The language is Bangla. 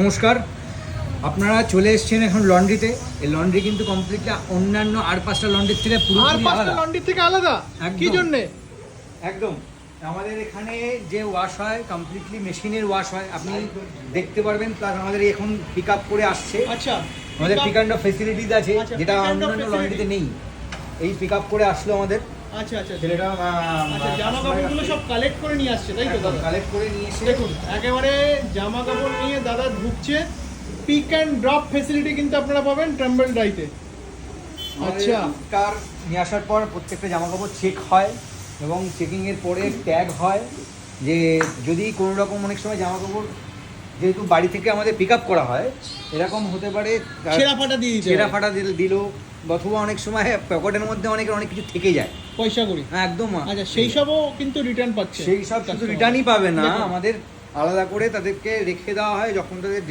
নমস্কার, আপনারা চলে এসেছেন এখন লন্ড্রিতে। এই লন্ড্রি কিন্তু কমপ্লিটলি অন্যান্য আর পাঁচটা লন্ড্রির থেকে পুরোপুরি আলাদা। লন্ড্রি থেকে আলাদা কি জন্য? একদম আমাদের এখানে যে ওয়াশ হয় কমপ্লিটলি মেশিনের ওয়াশ হয়, আপনি দেখতে পারবেন। প্লাস আমাদের এখন পিক আপ করে আসছে। আচ্ছা, আমাদের পিক অ্যান্ড ফেসিলিটিস আছে, যেটা অন্যান্য লন্ড্রিতে নেই। এই পিক আপ করে আসলো আমাদের। আচ্ছা আচ্ছা, ছেলেটা জামা কাপড়গুলো সব কালেক্ট করে নিয়ে আসছে, তাই তো দাদা? কালেক্ট করে নিয়ে এসে দেখুন, একেবারে জামা কাপড় নিয়ে দাদা ঢুকছে। পিক অ্যান্ড ড্রপ ফেসিলিটি কিন্তু আপনারা পাবেন ট্রাম্বল ড্রাইতে। আচ্ছা, কার নিয়ে আসার পর প্রত্যেকটা জামা কাপড় চেক হয় এবং চেকিংয়ের পরে ট্যাগ হয় যে যদি কোনো রকম অনেক সময় জামা কাপড় যেহেতু বাড়ি থেকে আমাদের পিক আপ করা হয়, এরকম হতে পারে ছেঁড়া ফাটা দিয়ে দিতে, ছেঁড়া ফাটা দিল, অথবা অনেক সময় পকেটের মধ্যে অনেক কিছু থেকে যায় পয়সা করি। হ্যাঁ একদম। আচ্ছা, সেই সবও কিন্তু রিটার্ন পাচ্ছে। সেই সব কিন্তু রিটার্নই পাবে না, আমাদের আলাদা করে তাদেরকে রেখে দেওয়া হয় যখন তাদের